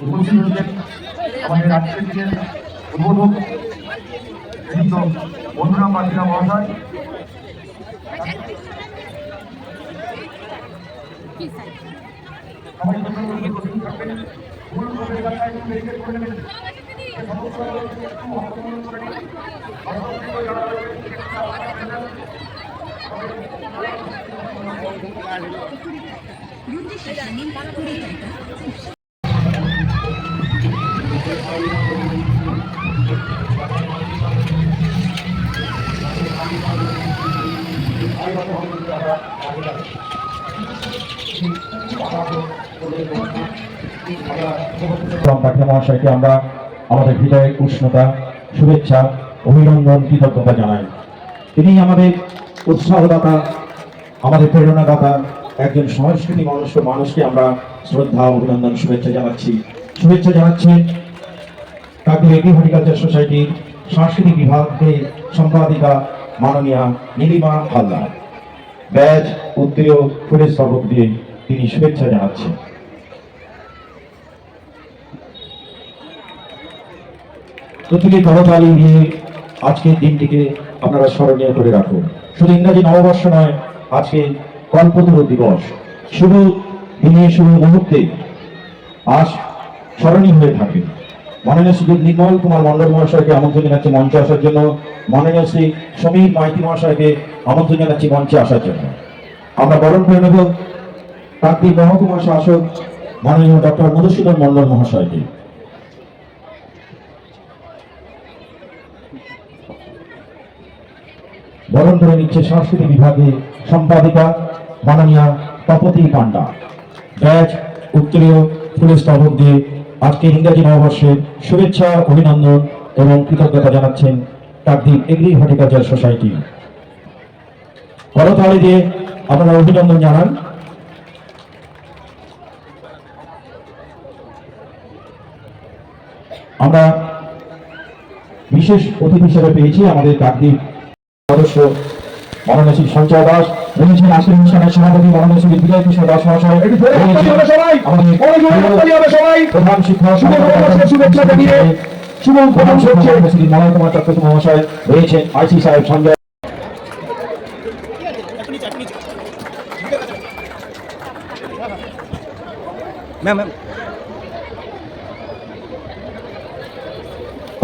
উপস্থিত হচ্ছেন আমাদের আজকের দিনের উদ্বোধক বন্ধুরাম মাঝিরা মহাশয়। মহাশয়কে আমরা আমাদের হৃদয়ের উষ্ণতা, শুভেচ্ছা, অভিনন্দন, কৃতজ্ঞতা জানাই। তিনি আমাদের উৎসাহদাতা, আমাদের প্রেরণাদাতা, একজন সংস্কৃতি মানুষকে আমরা শ্রদ্ধা, অভিনন্দন, শুভেচ্ছা জানাচ্ছি। কাকদ্বীপ এগ্রি হর্টিকালচার সোসাইটির সাংস্কৃতিক বিভাগের সম্পাদিকা মাননীয়া নীলিমা হালদার ব্যাজ, উত্তীয়, ফুলের স্তবক দিয়ে তিনি শুভেচ্ছা জানাচ্ছেন। প্রত্যেকে করতালি দিয়ে আজকের দিনটিকে আপনারা স্মরণীয় করে রাখুন। শুধু ইংরাজি নববর্ষ নয়, আজকে কল্পতরু দিবস। শুভ দিনে, শুভ মুহূর্তে আজ স্মরণীয় হয়ে থাকে। মাননীয় শ্রী নির্মল কুমার মন্ডল মহাশয়কে আমন্ত্রণ জানাচ্ছি মঞ্চে আসার জন্য। মাননীয় শ্রী সমীর মাইতি মহাশয়কে আমন্ত্রণ জানাচ্ছি মঞ্চে আসার জন্য। আমরা বরণ করে নেব কাকদ্বীপ মহকুমা শাসক মাননীয় ডক্টর মধুসূদন মন্ডল মহাশয়কে। বরণ করে নিচ্ছে সংস্কৃতি বিভাগের সম্পাদিকা মাননীয়া তপতি পান্ডা ব্যাজ, উত্তরীয়, ফুলের স্তবক দিয়ে আজকে ইংরাজি নববর্ষের শুভেচ্ছা, অভিনন্দন এবং কৃতজ্ঞতা জানাচ্ছেন কাকদ্বীপ এগ্রি হর্টিকালচার সোসাইটি। করতালি দিয়ে আপনারা অভিনন্দন জানান। আমরা বিশেষ অতিথি হিসেবে পেয়েছি আমাদের কাকদ্বীপ সদস্য মাননীয় শ্রী সঞ্চয় দাস, রয়েছেন আশির অনুষ্ঠানের সভাপতি মাননীয় শ্রী বিজয় কিশোর দাস মহাশয়, প্রধান শিক্ষক শুভেচ্ছা জানিয়ে শুভ প্রধান শিক্ষক শ্রী মলয় কুমার চক্রবর্তী মহাশয়, রয়েছেন আইসি সাহেব সঞ্জয়।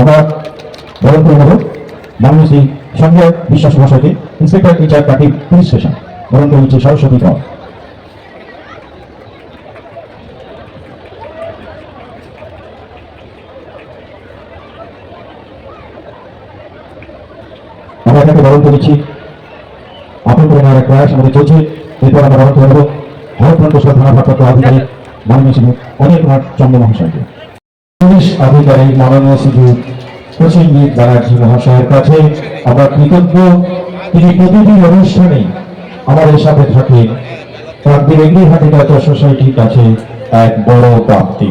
আমরা বরণ করে নেব মাননীয় শ্রী সঞ্জয় বিশ্বাস মহাশয়কে, inspector in charge Kakdwip police station. বরণ করে নিচ্ছে সরস্বতী কর। আমরা এটাকে বরণ করেছি, আপন করে নেওয়ার এক প্রয়াস আমাদের চলছে। এরপর আমরা বরণ করে নেব ভারতবর্ষ থানা ভারপ্রাপ্ত আধিকারিক মাননীয় শ্রী অনিল কুমার চন্দ্র মহাশয়কে। পুলিশ আধিকারিক মাননীয় শ্রী প্রসেনজিৎ ব্যানার্জি মহাশয়ের কাছে আমরা কৃতজ্ঞ। তিনি প্রতিটি অনুষ্ঠানে আমাদের সাথে থাকেন। কাকদ্বীপ এগ্রি হর্টিকালচার সোসাইটির কাছে এক বড় প্রাপ্তি।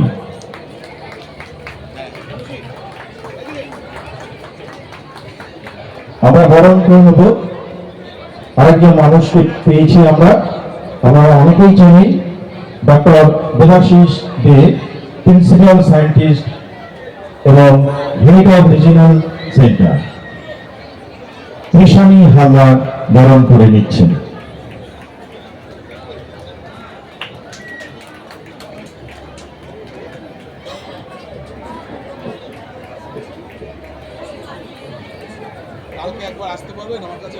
আমরা বরণ করে নেব আরেকজন মানুষকে পেয়েছি। আমরা অনেকেই জানি doctor Debashis Dey, principal scientist এবং head of regional centre. Krishani Haldar বরণ করে নিচ্ছেন। কালকে একবার আসতে পারবেন আমার কাছে?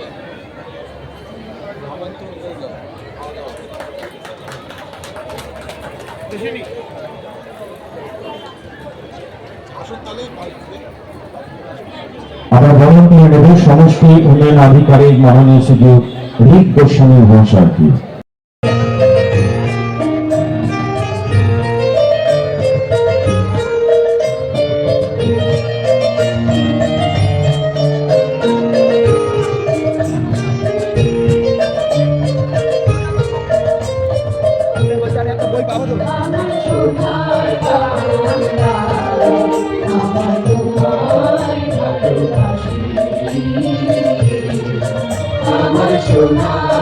আমরা বরণ করে নেব সমষ্টি উন্নয়ন আধিকারিক মাননীয় শ্রী ঋক গোস্বামী মহাশয়কে। আমার সোনার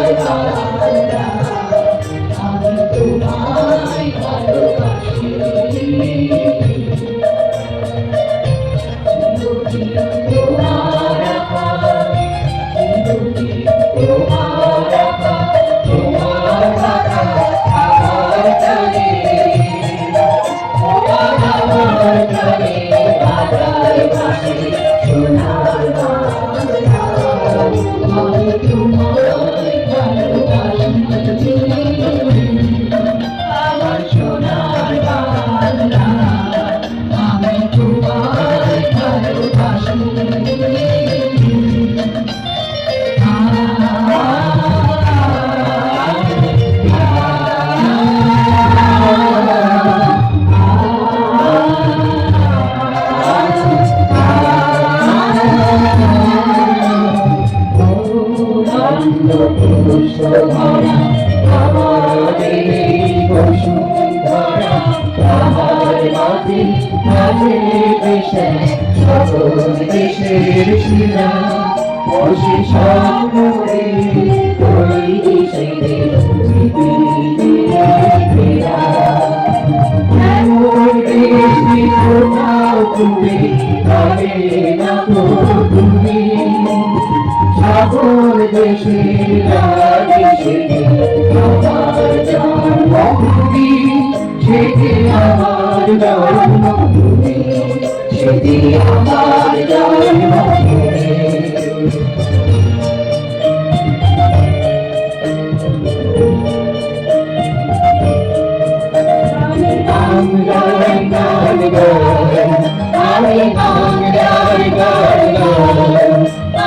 ভরা আমাদের এই বসুন্ধরা, তাহার মাঝে মাঝে দেশে সকল দেশের সেরা বসে সামনে তৈরি সেই পৃথিবীরা। এমন দেশে কোথাও তুমি পাবে না তো তুমি, সকল দেশের রানী সেটি আমার জন্মভূমি, সেটি আমার জন্মভূমি, সেটি আমার জন্মভূমি। আমি বাংলার গান,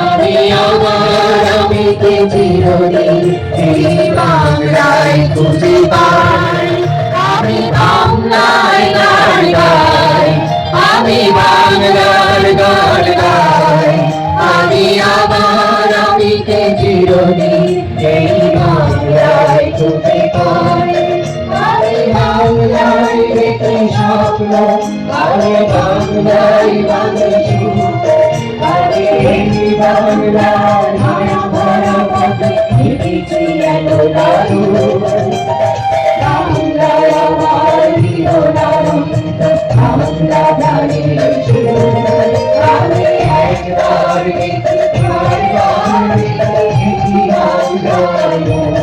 আমি আমার আমিকে চিরদিন এই বাংলায় খুঁজে পাই। আমি বাংলায় গান গাই, আমি বাংলার গান গাই, আমি আমার আমিকে চিরদিন এই বাংলায় খুঁজে পাই। আমি বাংলায় দেখি স্বপ্ন, আমি বাংলায় বাঁধি সুর, আমি এই বাংলার মায়া ভরা পথে হেঁটেছি এত দারুণ। বাংলা আমার জীবনানন্দ, বাংলা গানের সুর, আমি একবার দেখি বারবার দেখি বাংলার মন,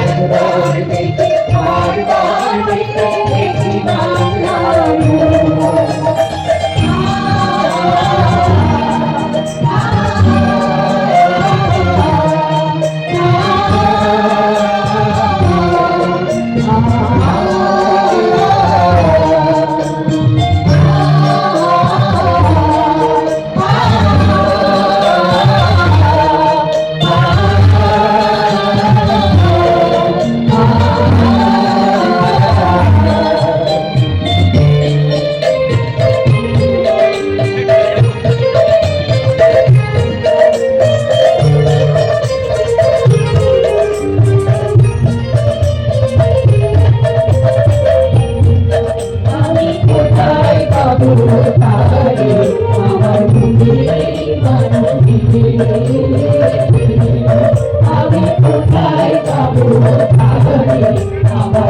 একবার দেখি বারবার দেখি বাংলার মন। আমি কোথায় যাবো আমার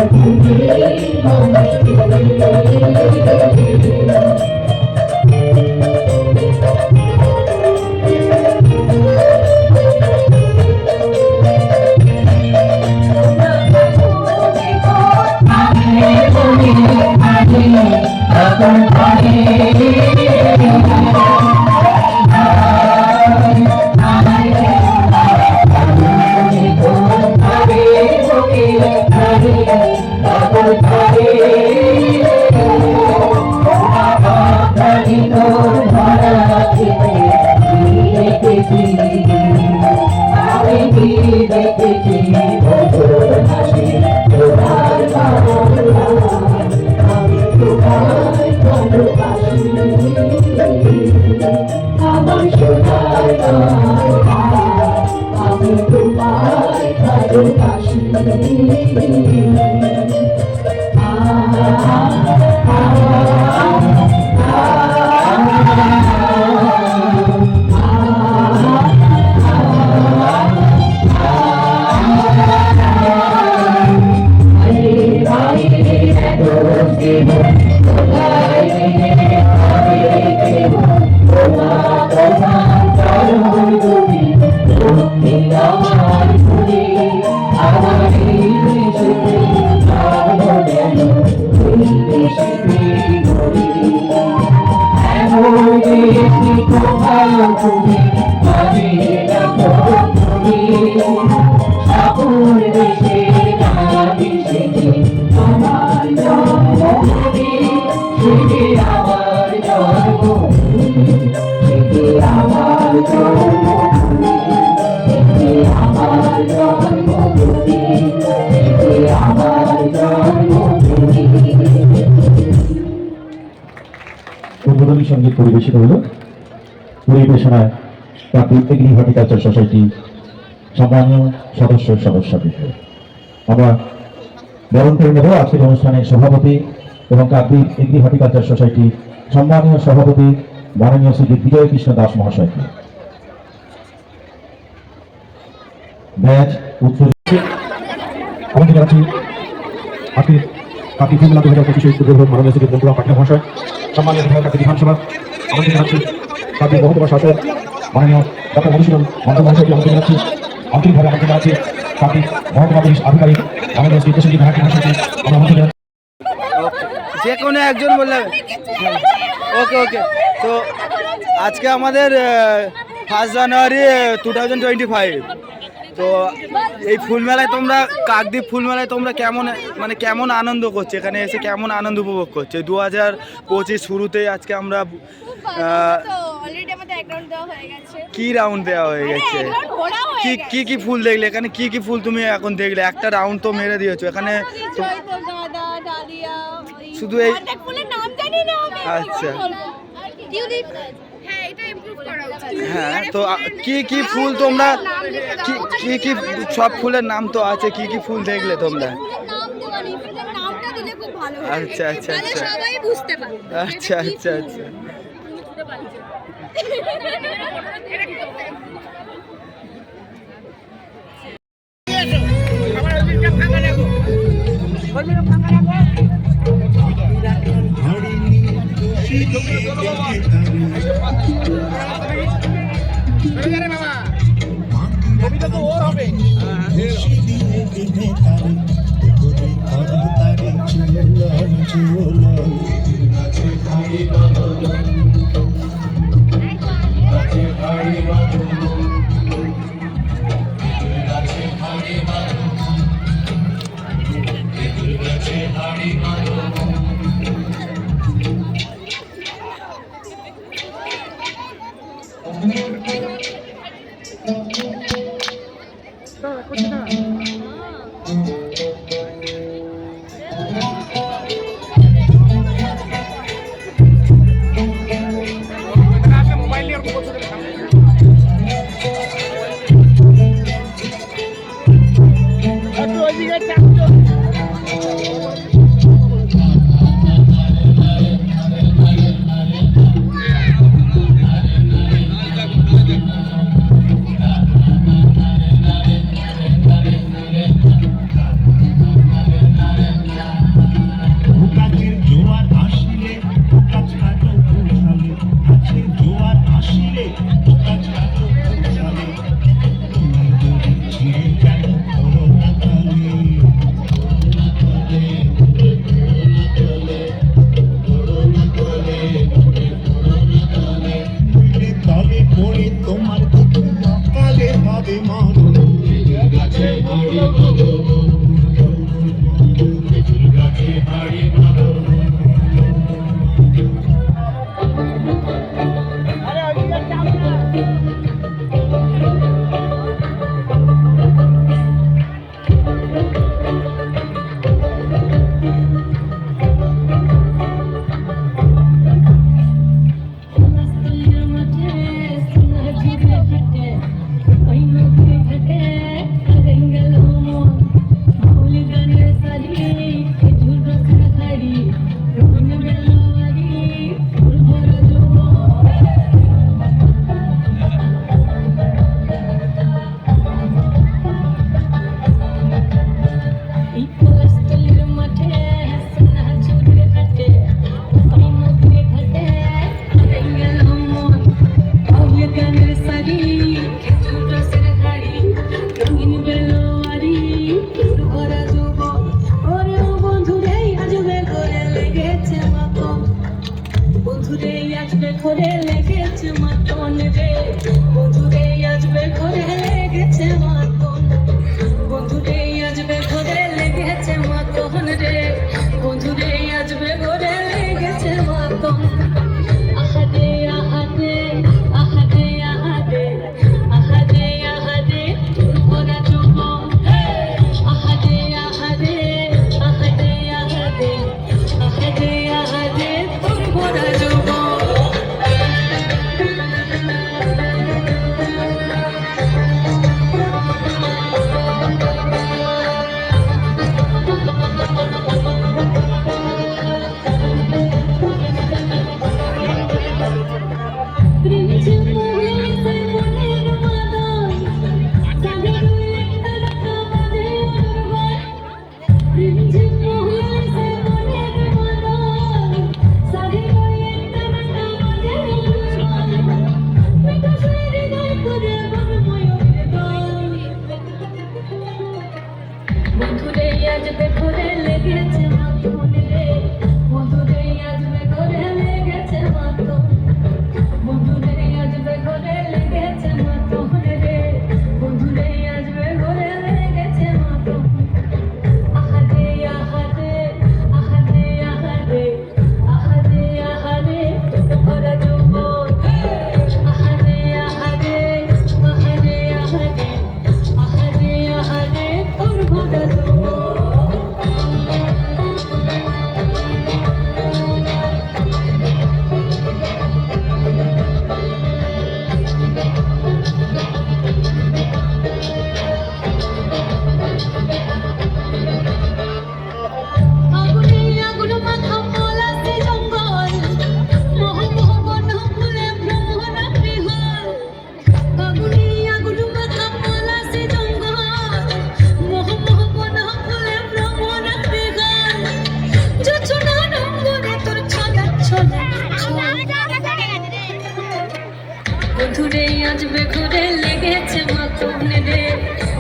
উদ্বোধনী সঙ্গীত পরিবেশিত হল পরিবেশনায় প্রাকৃতিক হর্টিকালচার সোসাইটি সম্মানীয় সদস্যবৃন্দ, আমরা বরণ করে নেব আজকের অনুষ্ঠানের সভাপতি এবং কাকদ্বীপ এগ্রি হর্টিকালচার সোসাইটি সম্মানীয় সভাপতি মাননীয় শ্রী বিজয় কৃষ্ণ দাস মহাশয়কে। ব্যাচ উত্তর আমাদের জানাচ্ছি আজকে কাকদ্বীপ মেলা 2025 উদ্বোধক মাননীয় শ্রী বন্ধুরাম পাটনা মহাশয়, সম্মানীয় বিধায়ক কাকদ্বীপ বিধানসভা। আমাদের জানাচ্ছি কাকদ্বীপ মহকুমা শাসক মাননীয় ডক্টর মধুসূদন বন্দ্যোপাধ্যায় মহাশয়কে আমাদের জানাচ্ছি আন্তরিকভাবে আমাদের জানাচ্ছি কাকদ্বীপ মহকুমা পুলিশ আধিকারিক মাননীয় শ্রী প্রসেনজিৎ ব্যানার্জি মহাশয়কে আমরা আমাদের জানাচ্ছি। যে কোনো একজন বললে ওকে ওকে। তো আজকে আমাদের 1 জানুয়ারি 2025। তো এই ফুলমেলায় তোমরা কাকদ্বীপ ফুলমেলায় তোমরা কেমন আনন্দ করছো, এখানে এসে কেমন আনন্দ উপভোগ করছো? 2025 শুরুতেই আজকে আমরা কি রাউন্ড দেওয়া হয়ে গেছে, কি ফুল দেখলে এখানে, কি ফুল তুমি এখন দেখলে? একটা রাউন্ড তো মেরে দিয়েছো এখানে শুধু এই। আচ্ছা হ্যাঁ, তো কি ফুল তোমরা কি সব ফুলের নাম তো আছে, কি ফুল দেখলে তোমরা? আচ্ছা আচ্ছা আচ্ছা আচ্ছা আচ্ছা আচ্ছা।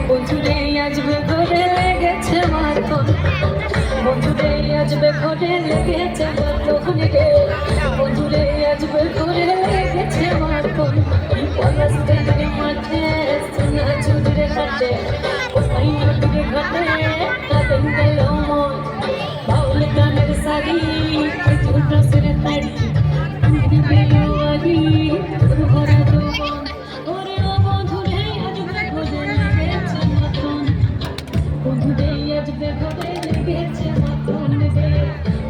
বন্ধুরে আসবে ঘরে লেগেছে মাতন বন্ধুরে আসবে ঘরে লেগেছে মাতন রে বন্ধুরে আসবে ঘরে লেগেছে মাতন পলাশদের মাঠে সোনা চুরির ঘাটে কোথায় নদীর ঘাটে কাঁদেন গেল মন বাউল গানের শাড়ি ঝুটাসের তাড়ি তুমি গেল আগে তোর ভরা যৌবন ওরে ও বন্ধুরে আসবে ঘরে লেগেছে মাতন বন্ধুরে আসবে ঘরে লেগেছে মাতন রে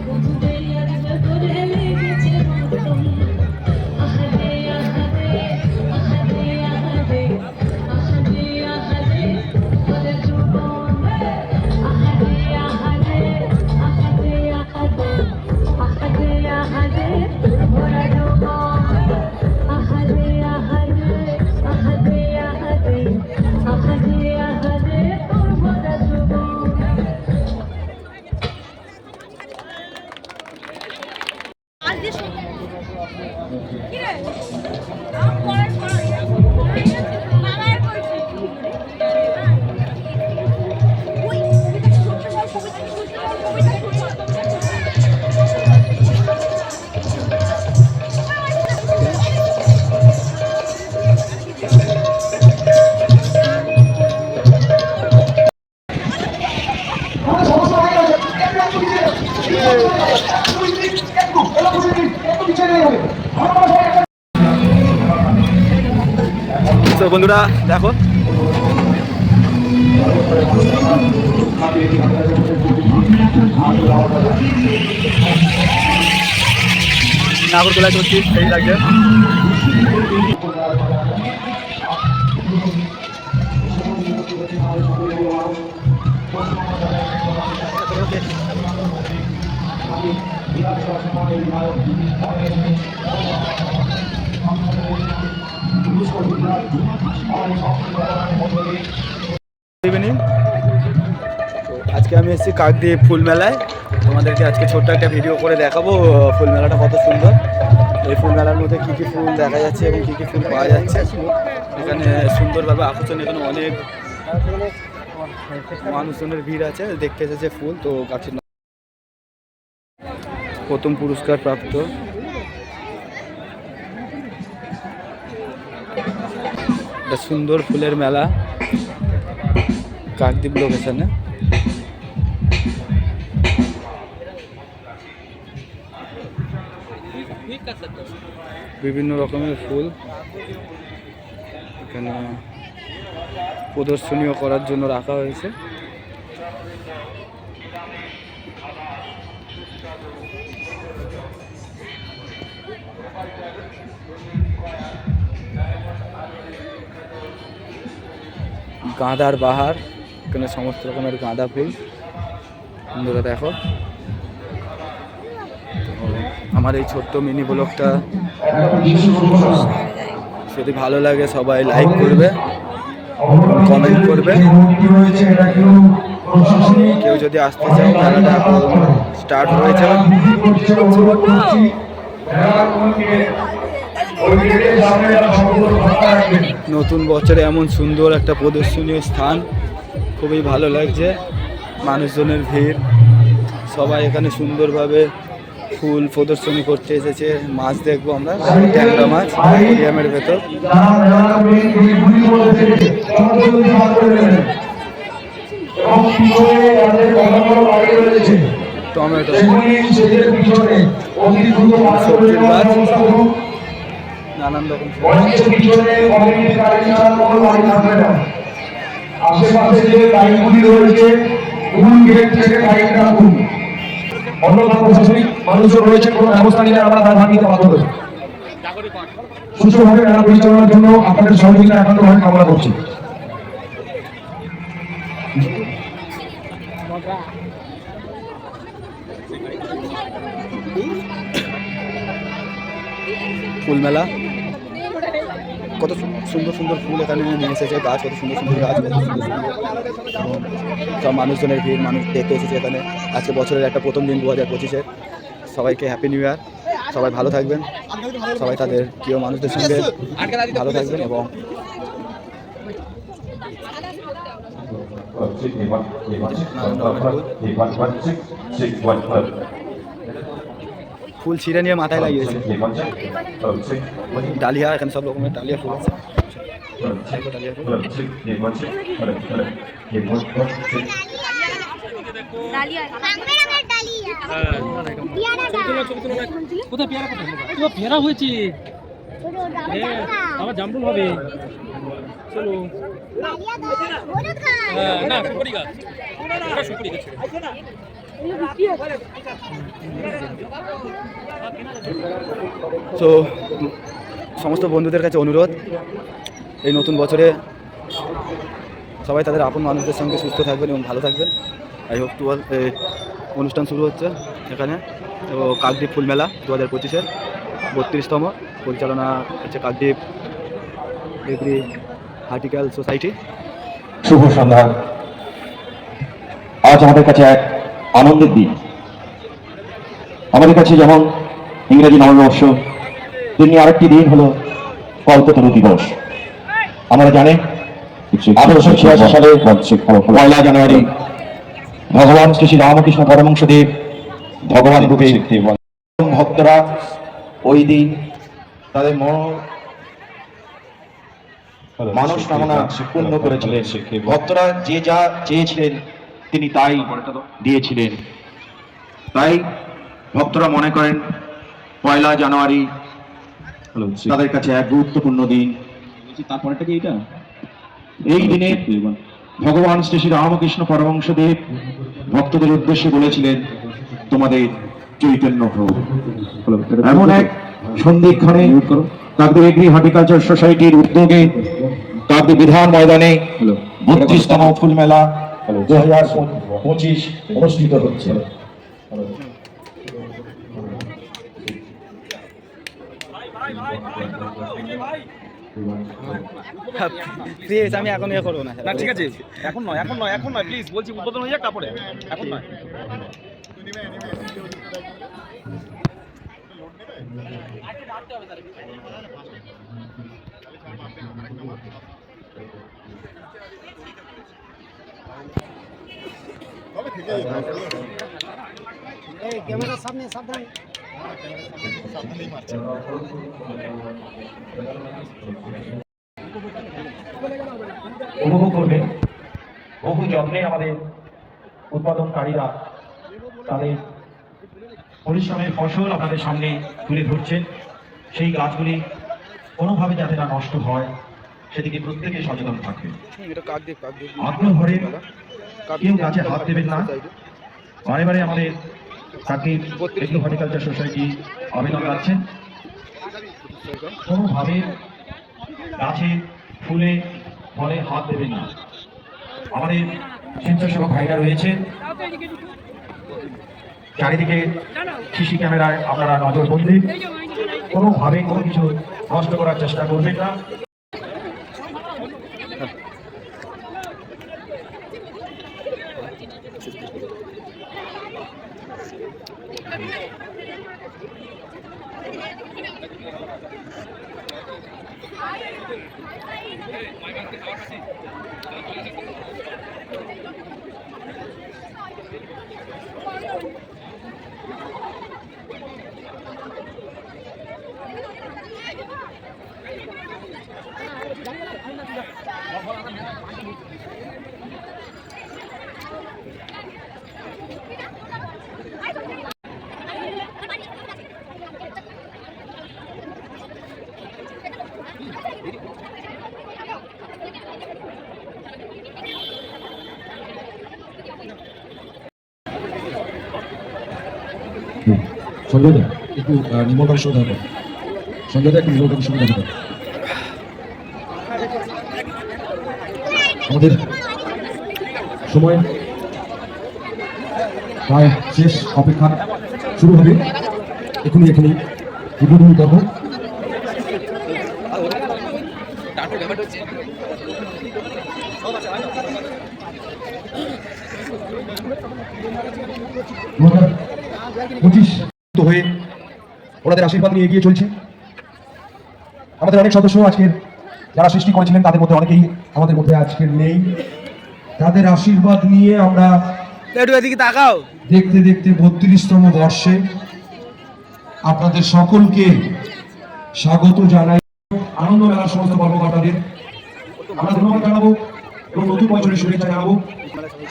বন্ধুরে আসবে ঘরে লেগেছে মাতন আহারে আহারে আহারে আহারে আহারে আহারে ভরা যৌবন আহারে আহারে আহারে আহারে আহারে আহারে ভরা যৌবন আহারে আহারে আহারে আহারে আহারে আহারে তোর ভরা যৌবন তো বন্ধুরা দেখো নাগরদোলায় চলছি সেই লাগছে আজকে আমি এসেছি কাকদ্বীপ ফুল মেলায় তোমাদেরকে আজকে ছোট্ট একটা ভিডিও করে দেখাবো ফুল মেলাটা কত সুন্দর এই ফুল মেলার মধ্যে কী কী ফুল দেখা যাচ্ছে এবং কী কী ফুল পাওয়া যাচ্ছে এখানে সুন্দরভাবে আকর্ষণ এখানে অনেক মানুষজনের ভিড় আছে দেখতে এসেছে ফুল তো গাছের প্রথম পুরস্কার প্রাপ্ত একটা সুন্দর ফুলের মেলা কাকদ্বীপ লোকেশনে বিভিন্ন রকমের ফুল এখানে প্রদর্শনীয় করার জন্য রাখা হয়েছে গাঁদার বাহার এখানে সমস্ত রকমের গাঁদা ফুল বন্ধুরা দেখো আমার এই ছোট্ট মিনি ব্লগটা যদি ভালো লাগে সবাই লাইক করবে কমেন্ট করবে কেউ যদি আসতে চায় মেলাটা স্টার্ট হয়েছে নতুন বছরে এমন সুন্দর একটা প্রদর্শনীয় স্থান খুবই ভালো লাগছে মানুষজনের ভিড় সবাই এখানে সুন্দরভাবে ফুল প্রদর্শনী করতে এসেছে মাছ দেখবো আমরা ট্যাংরা মাছ ড্যামের ভেতর টমেটো সবজির গাছ নানান রকম আশেপাশে যে বাইকগুলি রয়েছে কোন গেট থেকে বাইক রাখুন অন্যথা প্রশাসনিক মানুষও রয়েছে কোনো ব্যবস্থা নিলে আমরা তার ভাঙিতে বাধ্য হই সুষ্ঠুভাবে মেলা পরিচালনার জন্য আপনাদের সহযোগিতা একান্তভাবে কামনা করছি ফুল মেলা কত সুন্দর সুন্দর ফুল এখানে নিয়ে এসেছে গাছ কত সুন্দর সুন্দর গাছ কত সুন্দর সুন্দর সব মানুষজনের ভিড় মানুষ দেখতে এসেছে এখানে আজকে বছরের একটা প্রথম দিন 2025-এর সবাইকে হ্যাপি নিউ ইয়ার সবাই ভালো থাকবেন সবাই তাদের প্রিয় মানুষদের সঙ্গে ভালো থাকবেন এবং ফুল ছিঁড়ে নিয়ে মাথায় লাগিয়েছে ডালিয়া, এখানে সব রকমের ডালিয়া ফুল আছে। কোথায় পেয়ারা পেয়ারা হয়েছে, আবার জামরুল হবে। চলো না সুপারি গাছ, সুপারি গাছ। তো সমস্ত বন্ধুদের কাছে অনুরোধ, এই নতুন বছরে সবাই তাদের আপন মানুষদের সঙ্গে সুস্থ থাকবেন এবং ভালো থাকবেন। আই হোপ 12 অনুষ্ঠান শুরু হচ্ছে এখানে, তো কাকদ্বীপ ফুলমেলা 2025-এর 32তম, পরিচালনা হচ্ছে কাকদ্বীপ এগ্রি হার্টিক্যাল সোসাইটি। শুভ সন্ধ্যা। আজ আমাদের কাছে এক আনন্দের দিন। আমাদের কাছে যেমন ইংরেজি নববর্ষ, তেমনি আরেকটি দিন হলো কল্পতরু দিবস। আমরা জানি 1886 সালে 1 জানুয়ারি ভগবান শ্রী শ্রী রামকৃষ্ণ পরমহংসদেব ভগবান রূপে ভক্তরা ওই দিন তাদের মানুষ কামনা পূর্ণ করেছিলেন। ভক্তরা যে যা চেয়েছিলেন তিনি তাই দিয়েছিলেন। তাই ভক্তরা মনে করেন 1 জানুয়ারি তাদের কাছে এক গুরুত্বপূর্ণ দিন। তারপরেটা কি এটা? এই দিনে ভগবান শ্রী শ্রী রামকৃষ্ণ পরমহংসদেব ভক্তদের উদ্দেশ্যে বলেছিলেন, তোমাদের চৈতন্য হোক। এমন এক সন্ধিক্ষণে কাকদ্বীপ এগ্রি হর্টিকালচার সোসাইটির উদ্যোগে কাকদ্বীপ বিধান ময়দানে 32তম ফুল মেলা 2025 অনুষ্ঠিত হচ্ছে। প্লিজ আমি এখন ইয়ে করবো না। না ঠিক আছে, এখন নয়, এখন নয়, এখন নয়, প্লিজ বলছি, উদ্বোধন হয়ে যাক তারপরে, এখন নয়। ক্যামেরার সামনে সাবধান। উপভোগ করবেন। বহু যত্নে আমাদের উৎপাদনকারীরা তাদের পরিশ্রমের ফসল আপনাদের সামনে তুলে ধরছেন। সেই গাছগুলি কোনোভাবে যাতে না নষ্ট হয় সেদিকে প্রত্যেকে সচেতন থাকবে। এটা কাকদ্বীপ, কাকদ্বীপ আত্মঘরে কেউ গাছে হাত দেবেন না। বারে বারে আমাদের কাকদ্বীপ এগ্রি হর্টিকালচার সোসাইটি আবেদন রাখছেন, কোনোভাবে গাছে ফুলে ফলে হাত দেবেন না। আমাদের স্বেচ্ছাসেবক ভাইরা রয়েছে, চারিদিকে সিসি ক্যামেরায় আপনারা নজরবন্দি, কোনোভাবে কোনো কিছু নষ্ট করার চেষ্টা করবেন না। সঞ্জয়দা একটু নিমন্ত্রণ শুরু হবে। সঞ্জয়দা একটু নিমন্ত্রণ শুরু হবে। আমাদের সময় প্রায় শেষ, অপেক্ষা শুরু হবে এখনই উদ্বোধন করব। হয়ে ওনাদের আশীর্বাদ নিয়ে এগিয়ে চলছে। আমাদের অনেক সদস্য আজকের যারা সৃষ্টি করেছিলেন তাদের মধ্যে অনেকেই আমাদের মধ্যে আজকের নেই। তাদের আশীর্বাদ নিয়ে আমরা একটু এদিকে তাকাও। দেখতে দেখতে 32তম বর্ষে আপনাদের সকলকে স্বাগত জানাই। আনন্দ মেলার সমস্ত কর্মকর্তাদের আমরা ধন্যবাদ জানাবো এবং নতুন বছরের শুভেচ্ছা জানাবো।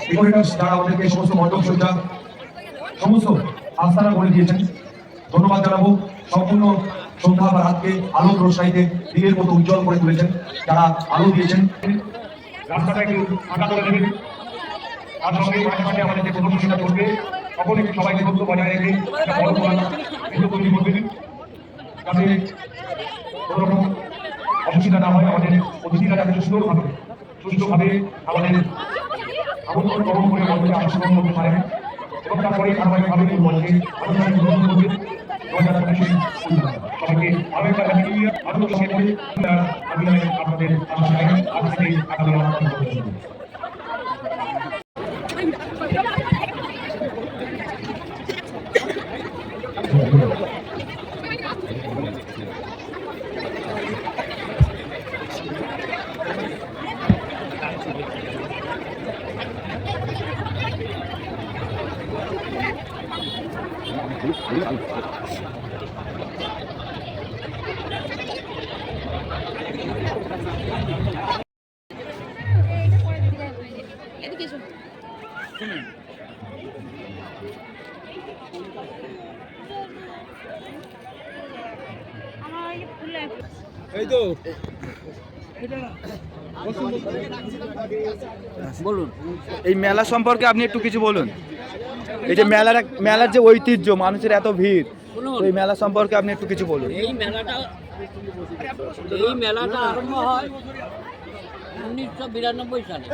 ডেকোরেটরস যারা আমাদেরকে সমস্ত মণ্ডপ সজ্জা সমস্ত আস্থানা করে দিয়েছেন, ধন্যবাদ জানাবো। সম্পূর্ণ সন্ধ্যা বা রাতকে আলোর রোশনাইতে দিনের মতো উজ্জ্বল করে তুলেছেন যারা আলো দিয়েছেন। রাস্তাটা একটু ফাঁকা করে দেবেন, তার সঙ্গে মাঝে মাঝে আমাদের যে প্রদর্শনীটা চলবে সকলে সবাইকে দূরত্ব বজায় রেখে একটা বড় এগুলো তৈরি করবেন যাতে কোনো রকম অসুবিধা না হয়। আমাদের অতিথিরা যাতে সুষ্ঠুভাবে আমাদের আমন্ত্রণ গ্রহণ করে মঞ্চে অংশগ্রহণ করতে পারেন এবং তারপরে ধারাবাহিকভাবে এই মঞ্চে আলোচনা গ্রহণ করবেন। সবাইকে আরো একটা আনন্দ সঙ্গে করে আমি আপনাদের আজ থেকে আগামী বলুন এই মেলা সম্পর্কে আপনি একটু কিছু বলুন। এই যে মেলার যে ঐতিহ্য, মানুষের এত ভিড়, তো এই মেলা সম্পর্কে আপনি একটু কিছু বলুন। এই মেলাটা আরম্ভ হয় 1992 সালে।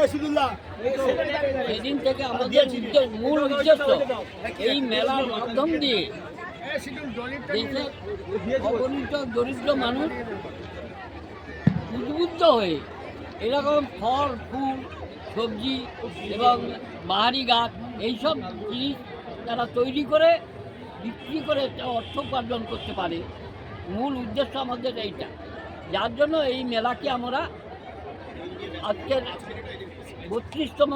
সেদিন থেকে আমাদের মূল উদ্দেশ্য এই মেলার মাধ্যম দিয়ে দেশের অগণিত দরিদ্র মানুষ উদ্বুদ্ধ হয়ে এরকম ফল ফুল সবজি এবং বাহারি গাছ এইসব জিনিস তারা তৈরি করে বিক্রি করে অর্থ উপার্জন করতে পারে। মূল উদ্দেশ্য আমাদের এইটা, যার জন্য এই মেলাকে আমরা আজকের 32তম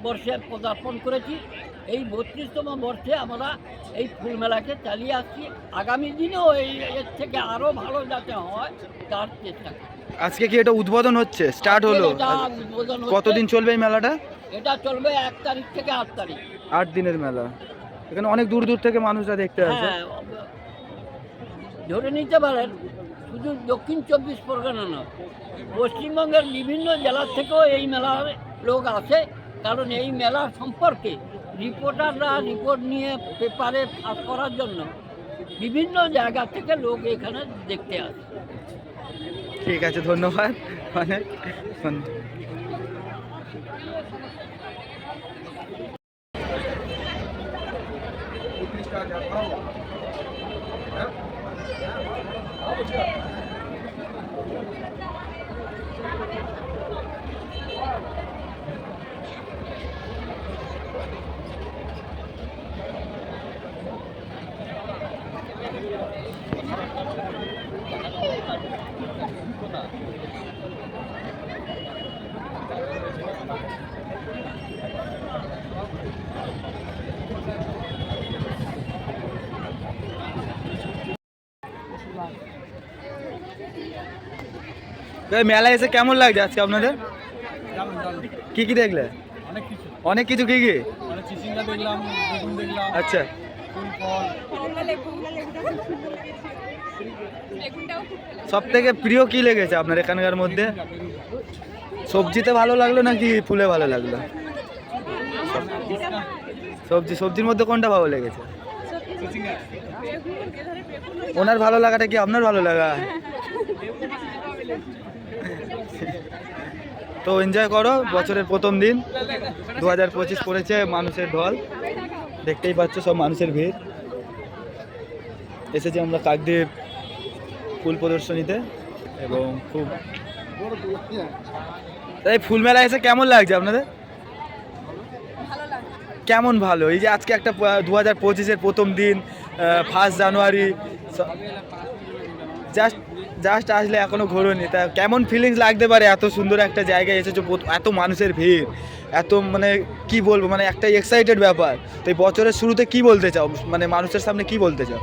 বর্ষে পদার্পণ করেছি। এই 32তম বর্ষে আমরা এই ফুল মেলাকে চালিয়ে আসছি। আগামী দিনেও এর থেকে আরও ভালো যাতে হয় তার চেষ্টা করি। আজকে কি এটা উদ্বোধন হচ্ছে, স্টার্ট হলো? উদ্বোধন কতদিন চলবে এই মেলাটা? এটা চলবে 1 তারিখ থেকে 8 তারিখ। 8 দিনের মেলা। এখানে অনেক দূর দূর থেকে মানুষরা দেখতে আসে। হ্যাঁ, ধরে নিতে পারেন শুধু দক্ষিণ 24 পরগনা নয়, পশ্চিমবঙ্গের বিভিন্ন জেলা থেকেও এই মেলার লোক আসে। কারণ এই মেলা সম্পর্কে রিপোর্টাররা রিপোর্ট নিয়ে পেপারে পাস করার জন্য বিভিন্ন জায়গা থেকে লোক এখানে দেখতে আসে। ঠিক আছে, ধন্যবাদ। অনেক মেলায় এসে কেমন লাগছে আজকে আপনাদের? কি কি দেখলে? অনেক কিছু। কি কি? আচ্ছা, সব থেকে প্রিয় কি লেগেছে আপনার এখানকার মধ্যে? সবজিতে ভালো লাগলো নাকি ফুলে ভালো লাগলো? সবজির মধ্যে কোনটা ভালো লেগেছে? ওনার ভালো লাগাটা কি আপনার ভালো লাগা? তো এনজয় করো, বছরের প্রথম দিন 2025 পড়েছে, মানুষের ঢল দেখতেই পাচ্ছ, সব মানুষের ভিড়। এসেছি আমরা কাকদ্বীপ ফুল প্রদর্শনীতে এবং খুব তাই ফুল মেলা এসে কেমন লাগছে আপনাদের? কেমন ভালো? এই যে আজকে একটা 2025-এর প্রথম দিন, 1 জানুয়ারি, জাস্ট আসলে এখনো ঘোরোনি, তা কেমন ফিলিংস লাগতে পারে? এত সুন্দর একটা জায়গায় এসেছো, এত মানুষের ভিড়, এত মানে কি বলবো, মানে একটা এক্সাইটেড ব্যাপার। তো এই বছরের শুরুতে কি বলতে চাও, মানে মানুষের সামনে কি বলতে চাও?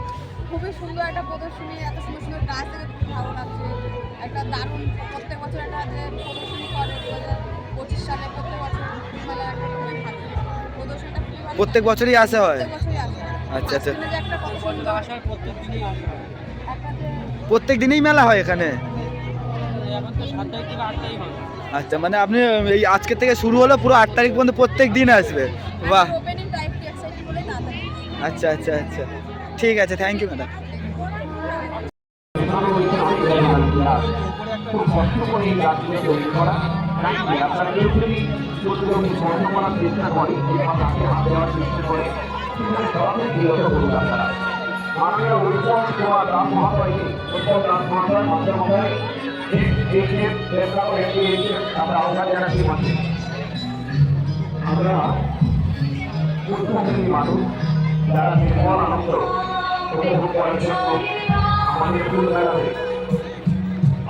খুবই সুন্দর একটা প্রদর্শনী, এত সুন্দর সুন্দর গাছ দেখে খুব ভালো লাগছে। একটা দারুণ, প্রত্যেক বছর একটা যে প্রদর্শনী করে 2025 সালে প্রত্যেক বছর ফুলমেলা একটা করে থাকে। প্রদর্শনীটা খুবই ভালো। প্রত্যেক বছরই আসা হয়? প্রত্যেক বছরই আসে। আচ্ছা আচ্ছা, মাঝখানে যে একটা কত সুন্দর আসার প্রত্যেক দিনই আসে। একটা যে প্রত্যেক দিনই মেলা হয় এখানে? এখন তো 7 তারিখ থেকে 8 তারিখ হবে। আচ্ছা, মানে আপনি এই আজকে থেকে শুরু হলো, পুরো 8 তারিখ পর্যন্ত প্রত্যেক দিন আসবে? বাহ, ওপেনিং টাইপ এক্সাইটেড বলে তাড়াতাড়ি। আচ্ছা আচ্ছা আচ্ছা, ঠিক আছে, থ্যাংক ইউ ম্যাডাম। খুব কষ্ট করে এই গাছগুলো তৈরি করা, তাই আপনারা কেউ যদি প্রতিযোগী বন্ধ করার চেষ্টা করে এবং তাকে হাত দেওয়ার চেষ্টা করে, তাহলে বিরত করুন আপনারা। মাননীয় উৎসব কুমার দাস মহাশয়কে, উৎসব দাস মহাশয়, মাস্টার মহাশয়, আমরা আহ্বান জানাচ্ছি মঞ্চে। আমরা উৎসবী মানুষ যারা নির্মল আনন্দ উপভোগ করার জন্য আমাদের ফুল মেলাতে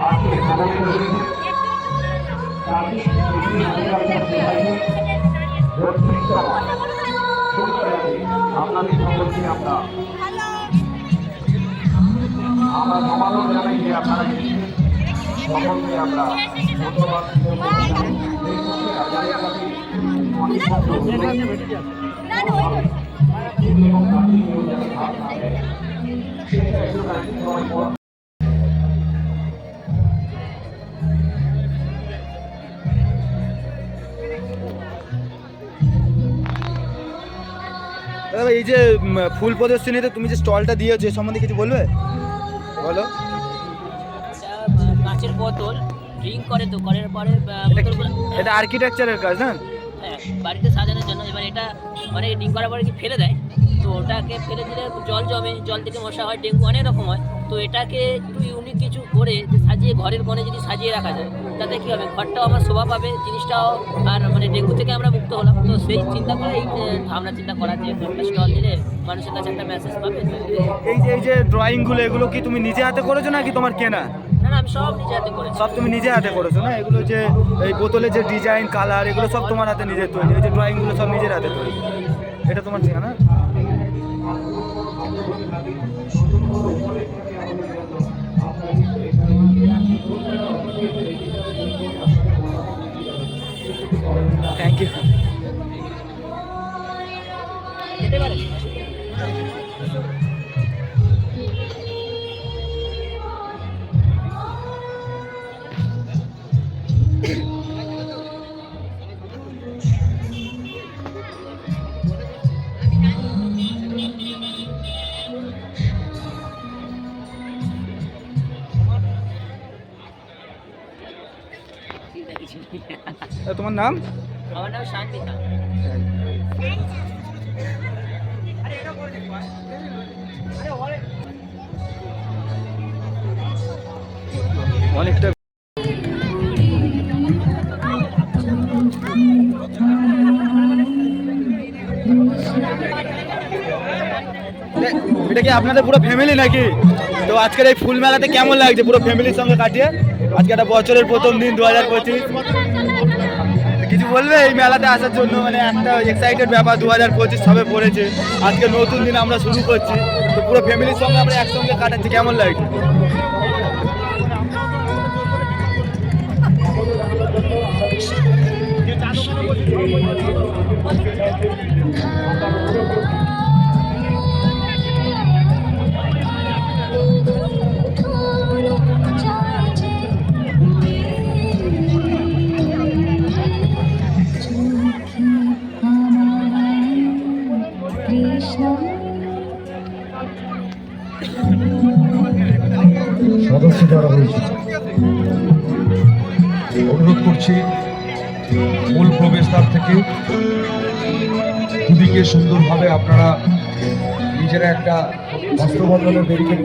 আজকে সমবেত হয়েছে। তাদের আপনাদের সকলকে আমরা সমাধান জানাই যে আপনারা সকলকে আমরা ধন্যবাদ দাদা, এই যে ফুল প্রদর্শনীতে তুমি যে স্টলটা দিয়েছো, এ সম্বন্ধে কিছু বলবে? বলো। কাঁচের বোতল ড্রিঙ্ক করে, তো করার পরে বোতলগুলো এটা আর্কিটেকচারের কাজ না? হ্যাঁ, বাড়িতে সাজানোর জন্য। এবার এটা মানে ড্রিঙ্ক করার পরে কি ফেলে দেয়, তো ওটাকে ফেলে দিলে জল জমে, জল থেকে মশা হয়, ডেঙ্গু অনেক রকম হয়। তো এটাকে একটু ইউনিক কিছু করে যে সাজিয়ে ঘরের কোণে যদি সাজিয়ে রাখা যায়, তাতে কী হবে, ঘরটাও আমার শোভা পাবে, জিনিসটাও, আর মানে ডেঙ্গু থেকে আমরা মুক্ত হলাম। তো সেই চিন্তা করে এই ভাবনা চিন্তা করা, যে একটা স্টল দিলে মানুষের কাছে একটা মেসেজ পাবে। এই যে ড্রয়িংগুলো, এগুলো কি তুমি নিজে হাতে করেছো নাকি তোমার কেনা? না না, আমি সব নিজে হাতে করেছি। সব তুমি নিজে হাতে করেছো না? এগুলো যে এই বোতলের যে ডিজাইন, কালার, এগুলো সব তোমার হাতে নিজের তৈরি? এই যে ড্রয়িংগুলো সব নিজের হাতে তৈরি, এটা তোমার কেনা না? Thank you. যেতে পারে। তোমার নাম? আমার নাম শান্তিকা। অনেকটা এটা কি আপনাদের পুরো ফ্যামিলি নাকি? তো আজকের এই ফুল মেলাতে কেমন লাগছে পুরো ফ্যামিলির সঙ্গে কাটিয়ে? আজকে একটা বছরের প্রথম দিন 2025, কিছু বলবে এই মেলাতে আসার জন্য? মানে একটা এক্সাইটেড ব্যাপার, 2025 সবে পড়েছে, আজকে নতুন দিন আমরা শুরু করছি, তো পুরো ফ্যামিলির সঙ্গে আমরা একসঙ্গে কাটাচ্ছি, কেমন লাগছে? সদস্য যারা হয়েছে, অনুরোধ করছি মূল প্রবেশদ্বার থেকে দুদিকে সুন্দরভাবে আপনারা নিজেরা একটা বস্ত্রবন্ধনের ব্যারিকেড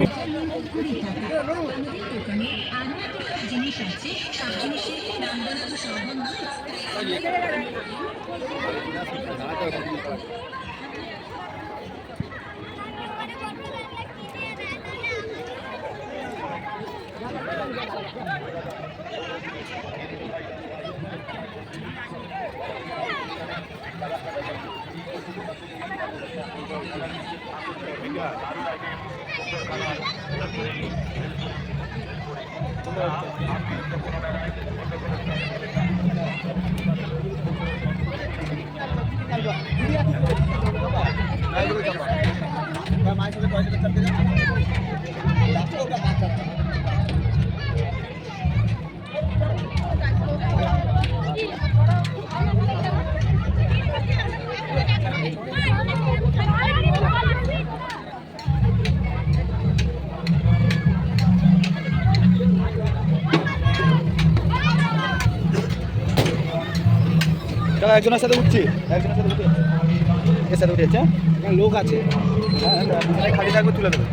চলো একজনের সাথে উঠছি, একজনের সাথে উঠে এর সাথে উঠে যাচ্ছে, লোক আছে, হ্যাঁ খালি থাকবে তুলে দেবে।